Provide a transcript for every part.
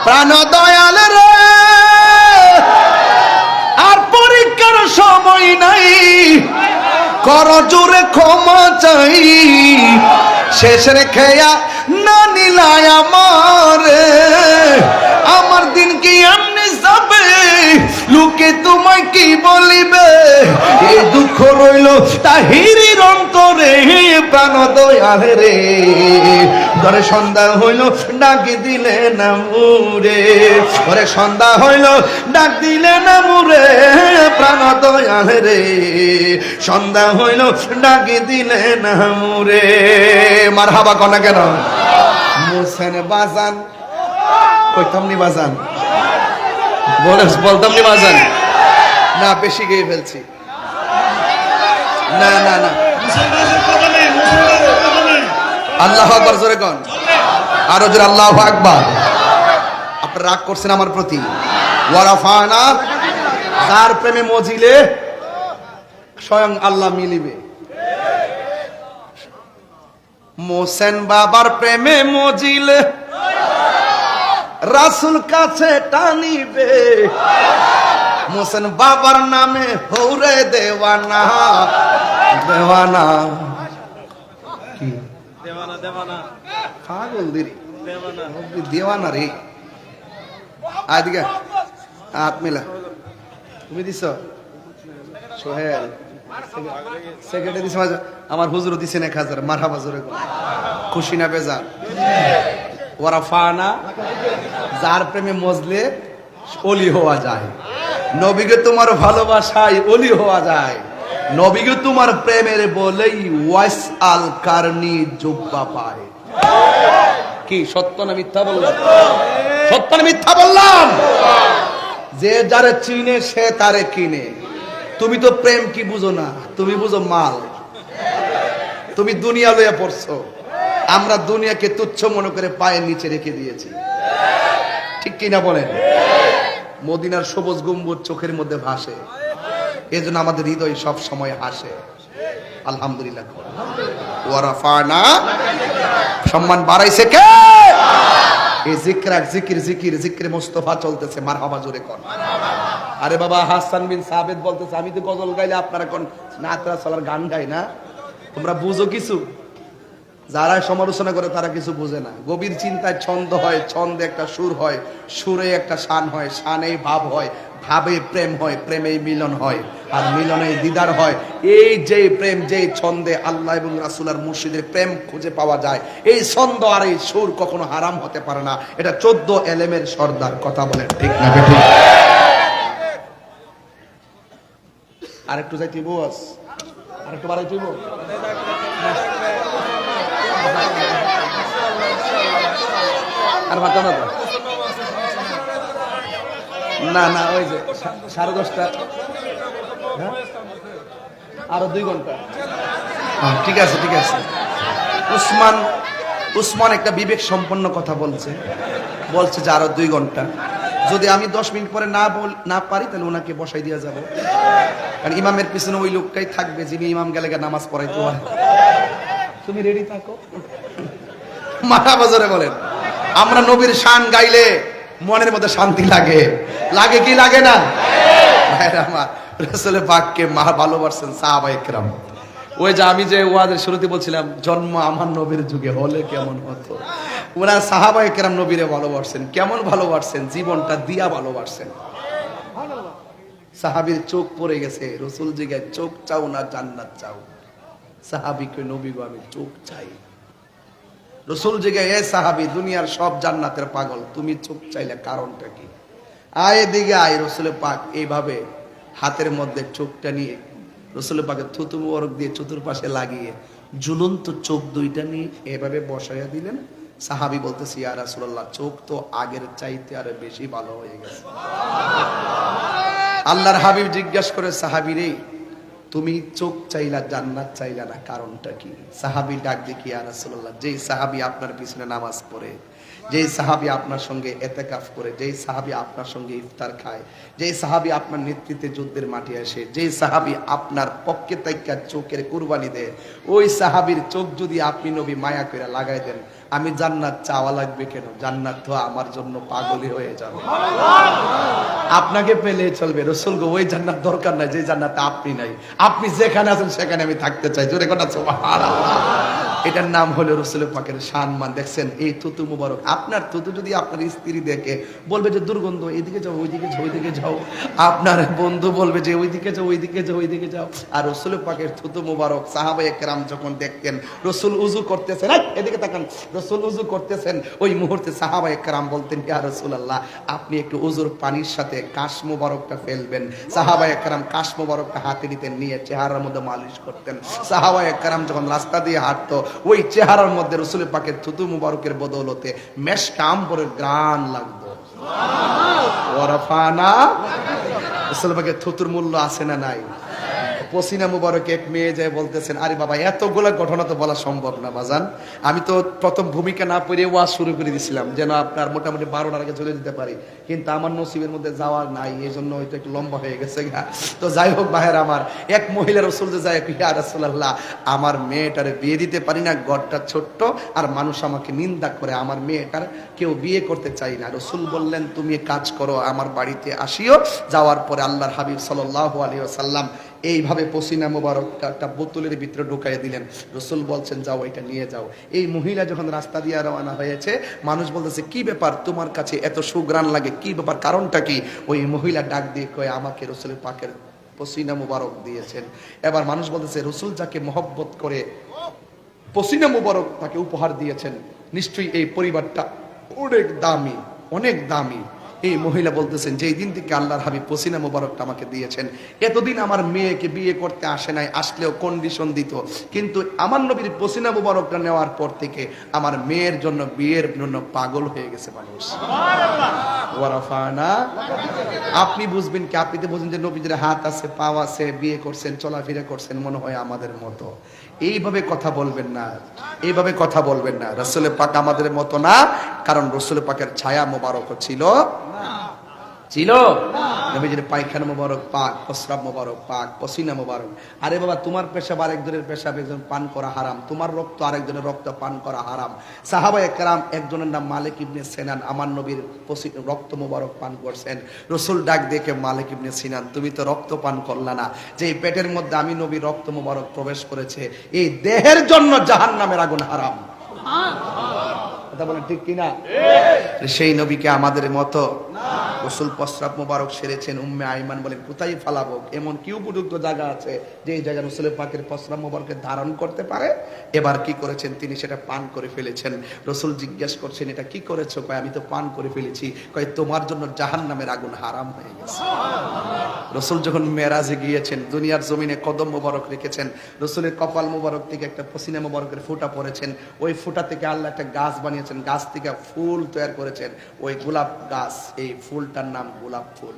প্রাণ দয়াল রে, আর পরীক্ষার সময় নাই, কর জোরে ক্ষমা চাই, শেষের খেয়া না নিলায় আমারে, আমার দিন কি এমনি যাবে, লোকে তোমায় কি বলিবে, এই দুঃখ রইল তাহিরির অন্তরে, প্রাণ দয়াল রে, ধরে সন্ধ্যা হইল ডাক দিলে না মুরে, ধরে সন্ধ্যা হইল ডাক দিলে না মুরে, প্রাণ দয়াল রে, সন্ধ্যা হইল ডাক দিলে না মুরে। মারহাবা কনা কেন মোসেন বাজান, কইতাম নি বাজান, বলতাম নি বাজান, না বেশি গিয়ে ফেলছি, না না না, আল্লাহু আকবার জোরে কোন, আরো জোরে আল্লাহু আকবার। আপনারা রাগ করছেন আমার প্রতি। ওয়ারাফানা, যার প্রেমে মজিলে স্বয়ং আল্লাহ মিলিবে। মোসেন বাবার প্রেমে মজিলে রাসূল কাছে টানিবে, মোসেন বাবার নামে হৌরে দেওয়ানা, দেওয়ানা কি দেওয়ানা, দেওয়ানা পাগল দিরি, দেওয়ানা দেওয়ানা রে। আদিকে হাত মিলা, তুমি দিছ সোহেল, সেক্রেটারি দিছ, আমার হুজুর দিছেন 1000, মারহাবা জোরে খুশি না বেজার। ওয়ারাফানা, যার প্রেমে মজলে ওলি হওয়া যায়, নবীকে তোমার ভালোবাসায় ওলি হওয়া যায়, নবীকে তোমার প্রেমের বলেই ওয়াইস আল কারনি জুব্বা পায়। কি সত্য না মিথ্যা বললাম? সত্য না মিথ্যা বললাম? যে যারে চিনে সে তারে কিনে। তুমি তো প্রেম কি বুঝো না, তুমি বুঝো মাল। তুমি দুনিয়া লইয়া পড়ছো, আমরা দুনিয়াকে তুচ্ছ মনে করে পায়ের নিচে রেখে দিয়েছি, ঠিক কিনা বলেন? মদিনার সবুজ গম্বুজ চোখের মধ্যে ভাসে, এজন্য আমাদের হৃদয় সব সময় হাসে। আলহামদুলিল্লাহ। ওয়ারাফানা, সম্মান বাড়াইছে কে? এই জিকরাক জিকির জিকির জিকির মুস্তাফা চলতেছে, মারহাবা জোরে কোন। আরে বাবা, হাসান বিন সাবিত বলতেছে, আমি তো গজল গাইলে আপনারা কোন নাতরা চলার গান গাই না, তোমরা বুঝো কিছু? যারা সমালোচনা করে তারা কিছু বুঝে না। গভীর চিন্তায় ছন্দ হয়, ছন্দে একটা সুর হয়, সুরে একটা শান হয়, শানেই ভাব হয়, ভাবে প্রেম হয়, প্রেমেই মিলন হয়, আর মিলনে দিদার হয়। এই যে প্রেম, যে ছন্দে আল্লাহ এবং রাসূলের মুর্শিদের প্রেম খুঁজে পাওয়া যায়, এই ছন্দ আর এই সুর কখনো হারাম হতে পারে না। এটা 14 এলেমের সর্দার, কথা বলেন ঠিক না ঠিক? আরেকটু যাইতে বস, আরেকটু বাড়াইতে বস। আর মাথা না না না, ওই যে 10:30, আরো 2 ঘন্টা। ঠিক আছে ঠিক আছে। উসমান একটা বিবেক সম্পন্ন কথা বলছে যে আরো 2 ঘন্টা। যদি আমি 10 মিনিট পরে না পারি তাহলে ওনাকে বসাই দেওয়া যাবে, কারণ ইমামের পিছনে ওই লোকটাই থাকবে যিনি ইমাম গেলে নামাজ পড়াইতে হয়। তুমি রেডি থাকো, মারহাবা জোরে বলেন। আমরা নবীর শান গাইলে মনের মধ্যে শান্তি লাগে, লাগে কি লাগে না? ভাইরা আমার, রাসূলের পাককে ভালোবাসেন সাহাবায়ে কেরাম। ওই যে আমি যে ওয়াজের শুরুতে বলছিলাম, জন্ম আমার নবীর যুগে হলে কেমন হতো। ওরা সাহাবায়ে কেরাম নবীরে ভালোবাসেন। কেমন ভালোবাসেন? জীবনটা দিয়া ভালোবাসেন। সাহাবীর চোখ পড়ে গেছে, রাসূল জিজ্ঞাসা, চোখ চাও না জান্নাত চাও? সাহাবী কই, নবী গো আমি চোখ চাই। রাসূল জিজ্ঞাসা, এ সাহাবী, দুনিয়ার সব জান্নাতের পাগল, তুমি চোখ চাইলে কারণটা কি? আয় এদিকে আয়। রাসূলের পাক এইভাবে হাতের মধ্যে চোখটা নিয়ে রাসূলের পাকে থুতু মোবারক দিয়ে চতুর্পাশে লাগিয়ে ঝুলন্ত চোখ 2টা নিয়ে এভাবে বসাইয়া দিলেন। সাহাবী বলতেছে, ইয়া রাসূলুল্লাহ, চোখ তো আগের চাইতে আরো বেশি ভালো হয়ে গেছে। আল্লাহর হাবিব জিজ্ঞাসা করে, সাহাবী রে, তুমি চোখ চাইলা জান্নাত চাইলা না, কারণটা কি? সাহাবী ডাক দিয়ে, ইয়া রাসূলুল্লাহ, যেই সাহাবী আপনার পিছনে নামাজ পড়ে, যেই সাহাবী আপনার সঙ্গে ইতিকাফ করে, যেই সাহাবী আপনার সঙ্গে ইফতার খায়, যেই সাহাবী আপনার নেতৃত্বে যুদ্ধের মাঠে আসে, যেই সাহাবী আপনার পক্ষে তাইকা চোখের কুরবানি দেয়, ওই সাহাবীর চোখ যদি আপনি নবী মায়া করে লাগাই দেন, আমি জান্নাত চাওয়া লাগবে কেন? জান্নাত তো আমার জন্য পাগলই হয়ে যাবে। আপনাকে পেলে চলবে, রাসূল গো ওই জান্নাত দরকার নাই যে জান্নাতে আপনি নাই। আপনি যেখানে আছেন সেখানে আমি থাকতে চাই। জোরে কথা সুবহানাল্লাহ। এটার নাম হলো রাসূল পাকের সম্মান। দেখছেন এই থুতু মুবারক, আপনার থুতু যদি আপনার স্ত্রী দেখে বলবে যে দুর্গন্ধ, এইদিকে যাও ওইদিকে যাও ওইদিকে যাও, আপনার বন্ধু বলবে যে ওইদিকে যাও ওইদিকে যাও ওইদিকে যাও। আর রাসূল পাকের থুতু মুবারক সাহাবায়ে কেরাম যখন দেখতেন রাসূল ওযু করতেছেন, এদিকে তাকান, রাসূল ওযু করতেছেন, ওই মুহূর্তে সাহাবায়ে কেরাম বলতেন ইয়া রাসূলুল্লাহ আপনি একটু ওযুর পানির সাথে কাশ মুবারকটা ফেলবেন। সাহাবায়ে কেরাম কাশ মুবারকটা হাতে নিতেন, নিয়ে চেহারার মধ্যে মালিশ করতেন। সাহাবায়ে কেরাম যখন রাস্তা দিয়ে হাঁটতো, ওই চেহারার মধ্যে রাসূল পাকের থুতু মুবারকের বদৌলতে মেশক আম্বরের ঘ্রাণ লাগতো। ওয়ারাফানা, রাসূল পাকের থুতুর মূল্য আছে না নাই? পসিনা মুবারক এক মেয়ে যায় বলতেছেন, আরে বাবা এতগুলো ঘটনা তো বলা সম্ভব না বাজান, আমি তো প্রথম ভূমিকা না পড়ে ওয়াজ শুরু করে দিয়েছিলাম যেন আপনার মোটামুটি 12টার আগে চলে যেতে পারি, কিন্তু আমার নসিবের মধ্যে যাওয়ার নাই, এই জন্য হয়তো একটু লম্বা হয়ে গেছে। তো যাই হোক ভাইয়ের আমার, এক মহিলা রাসূল যে যায়, ইয়া রাসূলুল্লাহ আমার মেয়েটারে বিয়ে দিতে পারি না, ঘরটা ছোট্ট আর মানুষ আমাকে নিন্দা করে, আমার মেয়েটার কেউ বিয়ে করতে চাই না। রাসূল বললেন তুমি কাজ করো, আমার বাড়িতে আসিও। যাওয়ার পরে আল্লাহর হাবিব সাল্লাল্লাহু আলাইহি ওয়াসাল্লাম এইভাবে পসিনা মুবারকটা একটা বোতলের ভিতরে ঢুকাই দিলেন। রাসূল বলছেন যাও এটা নিয়ে যাও। এই মহিলা যখন রাস্তা দিয়ে রওনা হয়েছে, মানুষ বলতেছে কি ব্যাপার তোমার কাছে এত সুঘ্রাণ লাগে, কি ব্যাপার, কারণটা কি? ওই মহিলা ডাক দিয়ে কয় আমাকে রাসূলের পাকের পসিনা মুবারক দিয়েছেন। এবার মানুষ বলতেছে রাসূল যাকে মহব্বত করে পসিনা মুবারক তাকে উপহার দিয়েছেন, নিশ্চয়ই এই পরিবারটা অনেক দামি, অনেক দামি। এই মহিলা বলতেছেন যেই দিন থেকে আল্লাহর হাবিব পসিনা মুবারকটা আমাকে দিয়েছেন, এতদিন আমার মেয়েকে বিয়ে করতে আসে নাই, আসলেও কন্ডিশন দিত, কিন্তু আমার নবীর পসিনা মুবারকটা নেওয়ার পর থেকে আমার মেয়ের জন্য বিয়ের জন্য পাগল হয়ে গেছে মানুষ। ওয়ারাফানা, আপনি বুঝবেন কি? আপনি তো বুঝেন যে নবীদের হাত আছে, পা আছে, বিয়ে করছেন, চলাফেরা করছেন, মনে হয় আমাদের মতো। এইভাবে কথা বলবেন না, এইভাবে কথা বলবেন না। রাসূল পাক আমাদের মতো না, কারণ রাসূল পাকের ছায়া মোবারক ছিল নবীজির পায়খানা মোবারক পাক, প্রস্রাব মোবারক পাক, পসিনা মোবারক। আরে বাবা তোমার পেশাব আরেকজনের পেশাব একজন পান করা হারাম, তোমার রক্ত আরেকজনের রক্ত পান করা হারাম। সাহাবায়ে কেরাম একজনের নাম মালিক ইবনে সিনান, আমার নবীর রক্ত মোবারক পান করছেন। রাসূল ডাক দেখে মালিক ইবনে সিনান তুমি তো রক্ত পান করলা না, যে পেটের মধ্যে আমি নবীর রক্ত মোবারক প্রবেশ করেছে, এই দেহের জন্য জাহান্নামের আগুন হারাম। কথা বলেন ঠিক কিনা? সেই নবীকে আমাদের মতো রাসূল প্রস্রাব মোবারক সেরেছেন। উম্মে আইমান বলেন কোথায় ফালাবো, এমন কি উপযুক্ত জায়গা আছে যে জায়গা রাসূল পাকের প্রস্রাব মোবারককে ধারণ করতে পারে? এবার কি করেছেন তিনি? সেটা পান করে ফেলেছেন। রাসূল জিজ্ঞাসা করছেন এটা কি করেছো? কয় আমি তো পান করে ফেলেছি। কয় তোমার জন্য জাহান্নামের আগুন হারাম হয়ে গেছে। রাসূল যখন মেরাজে গিয়েছেন, দুনিয়ার জমিনে কদম মোবারক রেখেছেন, রাসূলের কপাল মোবারক থেকে একটা পসিনা মোবারকের ফোঁটা পড়েছেন, ওই ফোঁটা থেকে আল্লাহ একটা গাছ বানিয়েছেন, গাছ থেকে ফুল তৈরি করেছেন, ওই গোলাপ গাছ, এই ফুলটার নাম গোলাপ ফুল।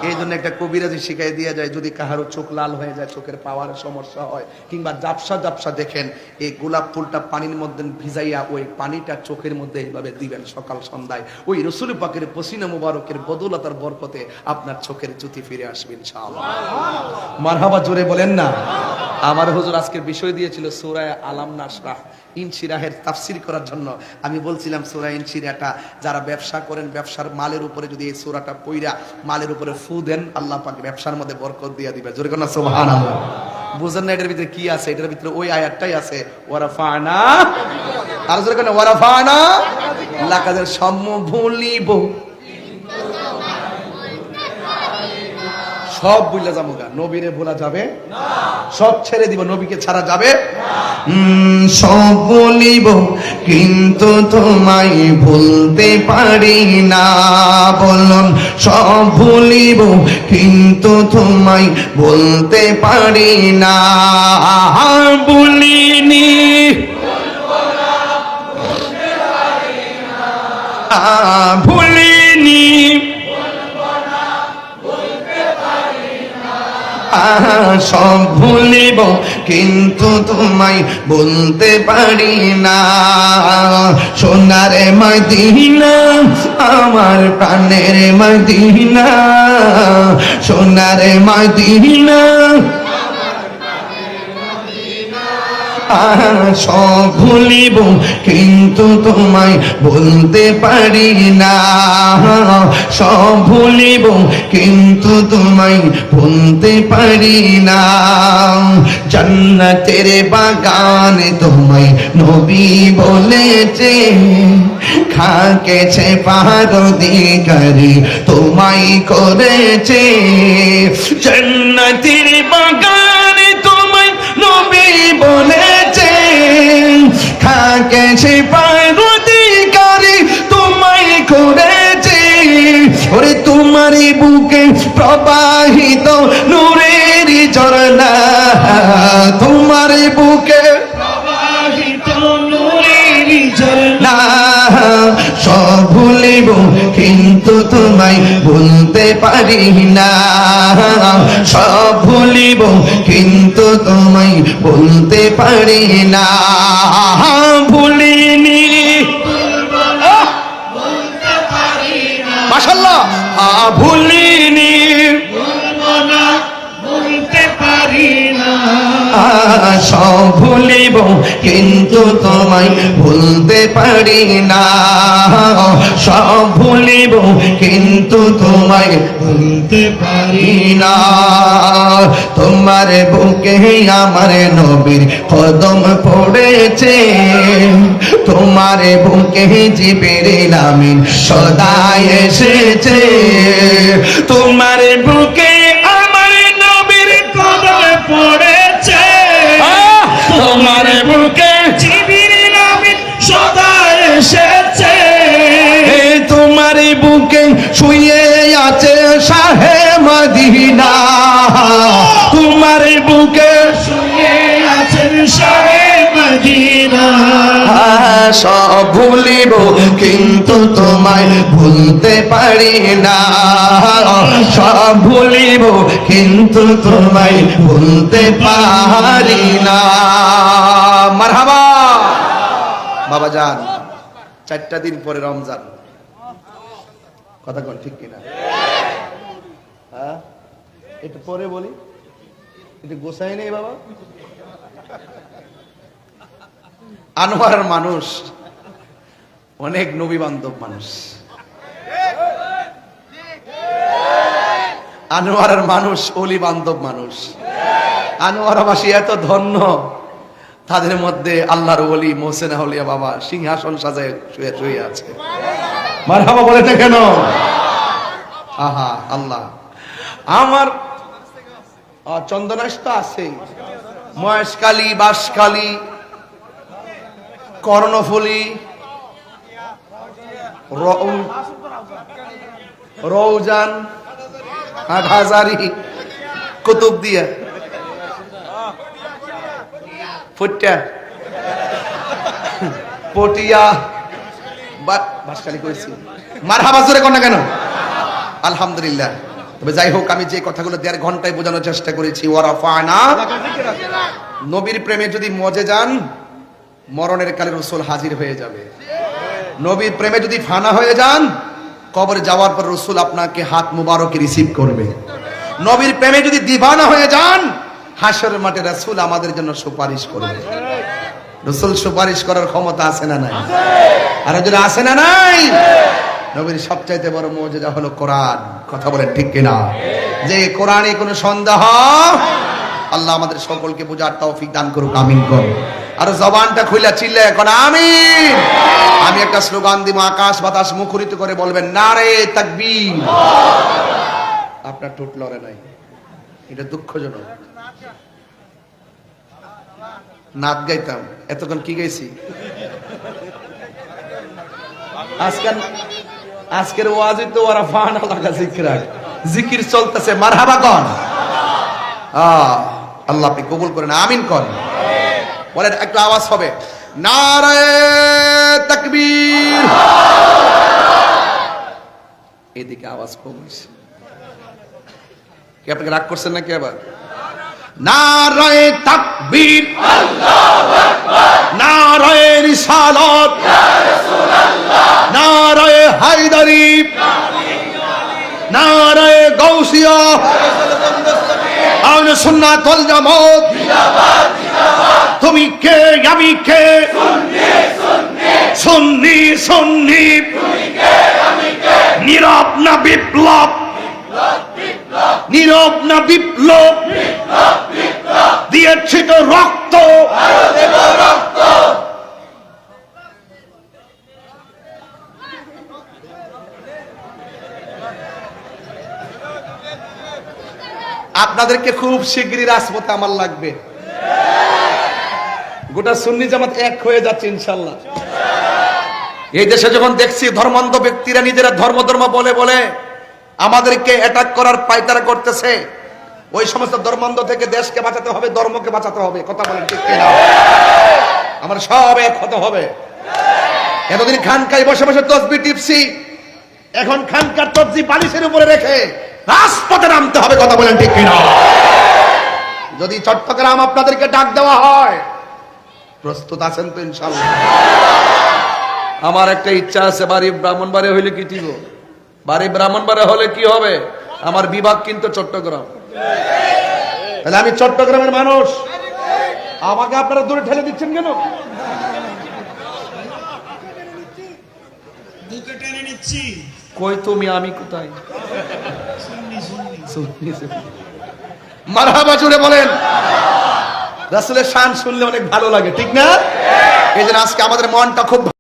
এই জন্য একটা কবিরাজি শিখাই দিয়ে যায়, যদি কাহারো চোখ লাল হয়ে যায়, চোখের পাওয়ার সমস্যা হয়, কিংবা জাপসা জাপসা দেখেন, এই গোলাপ ফুলটা পানির মধ্যে ভিজাইয়া ওই পানিটা চোখের মধ্যে এইভাবে দিবেন সকাল সন্ধ্যায়, ওই রাসূল পাকের পসিনা মুবারকের বদৌলতার বরকতে আপনার চোখের জ্যোতি ফিরে আসবে ইনশাআল্লাহ। মারহাবা, জোরে বলেন না। আমার হুজুর আজকের বিষয় দিয়েছিল সূরা আলাম নাশরাহ, ইনশিরাহের তাফসীর করার জন্য। আমি বলছিলাম সূরা ইনশিরাহটা যারা ব্যবসা করেন, ব্যবসার মালের উপরে যদি এই সূরাটা পড়া মালের উপরে ফু দেন, আল্লাহ পাক ব্যবসার মধ্যে বরকত দিয়ে দিবে। জোরে কোন সুবহানাল্লাহ। বুঝেন না এটার ভিতরে কি আছে? এটার ভিতরে ওই আয়াতটাই আছে, ওয়ারাফানা, আর জোরে কোন ওয়ারাফানা লাকাদের সম্ম ভুলিব, সব ভুলে যাবো, নবীরে ভোলা যাবে না, সব ছেড়ে দিব, নবীকে ছাড়া যাবে না। সব বলিব কিন্তু তোমায় ভুলতে পারি না, বলুন সব ভুলিব কিন্তু তোমায় ভুলতে পারি না। বলিনি ভুলিনি সব ভুলিব কিন্তু তোমায় বলতে পারি না। সোনার মদিনা আমার প্রাণের মদিনা, সোনার মদিনা সব ভুলিব কিন্তু তোমায় বলতে পারি না। সব ভুলিব কিন্তু তোমায় বলতে পারি না। জান্নাতের বাগানে তোমায় নবী বলেছে, খাকেছে পারদিগারি তোমায় করেছে। জান্নাতের বাগানে তোমায় নবী বলেছে, খাকেছে পারদিগারি তোমায় করেছে। ওরে তোমারই বুকে প্রবাহিত নূরের ঝরনা, তোমারই বুকে প্রবাহিত নূরের ঝরনা। সব ভুলিব কিন্তু তোমায় বলতে পারি না। সব ভুলিব কিন্তু তোমায় বলতে পারি না। ভুলিনি মাশাআল্লাহ, ভুলিনি বলতে পারি না। সব ভুলিব কিন্তু তোমায় বলতে পারি না। সব ভুলিব কিন্তু তোমায় বলতে পারি না। তোমার বুকে আমার নবীর কদম পড়েছে, তোমার বুকে জিবরিল আমিন সদা এসেছে। তোমার বুকে আমার নবীর কদম পড়েছে, তোমার বুকে জিবরিল আমিন সদা এসেছে। তোমার বুকে শুয়ে আছে শাহে মদিনা, তোমার বুকে শুয়ে আছে শাহে মদিনা। সব ভুলিব কিন্তু তোমায় ভুলতে পারি না। সব ভুলিব কিন্তু তোমায় ভুলতে পারি না। মারহাবা বাবা জান। 4টা দিন পরে রমজান, কথা কোন ঠিক কিনা? হ্যাঁ, একটু পরে বলি, একটু গোসাই নেই বাবা। আনোয়ারের মানুষ অনেক নবী বান্ধব মানুষ। আনোয়ারের মানুষ অলি বান্ধব মানুষ। আনোয়ারবাসী এত ধন্য, তাদের মধ্যে আল্লাহর ওলি মোহসেনা হলিয়া বাবা সিংহাসন সাজায় শুয়ে শুয়ে আছে। মারহাবা বলেছে কেন? আহা আল্লাহ। আমার চন্দনাশ তো আছে, মহেশকালী, বাঁশকালী, কর্ণফুলী, রৌজান, হাটহাজারি, কুতুবদিয়া, ফুটিয়া, পটিয়া, বাঁশকালী করেছি। মারহাবা জোরে কোন না কেন? আলহামদুলিল্লাহ। তবে যাই হোক, আমি যে কথাগুলো 1.5 ঘন্টায় বোঝানোর চেষ্টা করেছি, ওয়ারাফানা, নবীর প্রেমে যদি মজে যান, মরণের কালে রাসূল হাজির হয়ে যাবে। নবীর প্রেমে যদি ফানা হয়ে যান, কবরে যাওয়ার পর রাসূল আপনাকে হাত মুবারকে রিসিভ করবে। নবীর প্রেমে যদি দিওয়ানা হয়ে যান, হাসরের মাঠে রাসূল আমাদের জন্য সুপারিশ করবে। রাসূল সুপারিশ করার ক্ষমতা আছে না নাই? আর যদি আছে না নাই? নবীর সবচাইতে বড় মুজিজা হলো কোরআন। কথা বলেন ঠিক কিনা? যে কোরআনে কোনো সন্দেহ, আল্লাহ আমাদের সকলকে বোঝার তৌফিক দান করুক, আমিন কোন। আর জবানটা খুলে চিল্লায় কোন আমিন। আমি একটা স্লোগান দিব, আকাশ বাতাস মুখরিত করে বলবেন নারে তাকবীর। আপনার ঠোঁট লড়ে নাই, এটা দুঃখজনক। নাচ গাইতাম, এতক্ষণ কি গাইছি? আজকের ওয়াজে তো ওরা ফান লাগা জিকির চলতেছে। মারহাবা কোন? আল্লাহ আপনি কবুল করেন, আমিন কোন। বলেন একটু আওয়াজ হবে, নারে তাকবীর। এদিকে আওয়াজ কম হয়েছে। কি আপনাকে রাগ করছেন নাকি আবার? নারায়ে তাকবীর, নারায়ে রিসালাত, নারায়ে হায়দারি, নারায়ে গাউসিয়া, আহলে সুন্নাত ওয়াল জামাত। তুমি কে আমি কে, সুন্নি সুন্নি, নীরব না বিপ্লব, নীরব না বিপ্লব, দিয়েছি তো রক্ত। আপনাদেরকে খুব শিগগিরই রাজপথে আমার লাগবে। গোটা সুন্নি জামাত এক হয়ে যাচ্ছে ইনশাল্লাহ। এই দেশে যখন দেখছি ধর্মান্ধ ব্যক্তিরা নিজেরা ধর্ম ধর্ম বলে বলে আমাদেরকে অ্যাটাক করার পায়তারা করতেছে, ওই সমস্ত ধর্মান্ধ থেকে দেশকে বাঁচাতে হবে, ধর্মকে বাঁচাতে হবে। কথা বলেন ঠিক কিনা? আমার সব এক হতে হবে। এতদিন খানকায় বসে বসে তসবিহ টিপছি, এখন খানকার তসবিহ বালিশের উপরে রেখে রাজপথে নামতে হবে। কথা বলেন ঠিক কিনা? যদি চট্টগ্রাম আপনাদেরকে ডাক দেওয়া হয়, প্রস্তুত আছেন তো ইনশাআল্লাহ? আমার একটা ইচ্ছা আছে, বাড়ি ব্রাহ্মণবাড়ি হইলে কি দিব, বাড়ি ব্রাহ্মণবাড়ি হলে কি হবে, আমার বিভাগ কিন্তু চট্টগ্রাম। তাহলে আমি চট্টগ্রামের মানুষ, আমাকে আপনারা দূরে ঠেলে দিচ্ছেন কেন? কই তুমি, আমি কোথায়? মারহাবা জুড়ে বলেন। রাসূলের শান শুনলে অনেক ভালো লাগে, ঠিক না? এই জন্য আজকে আমাদের মনটা খুব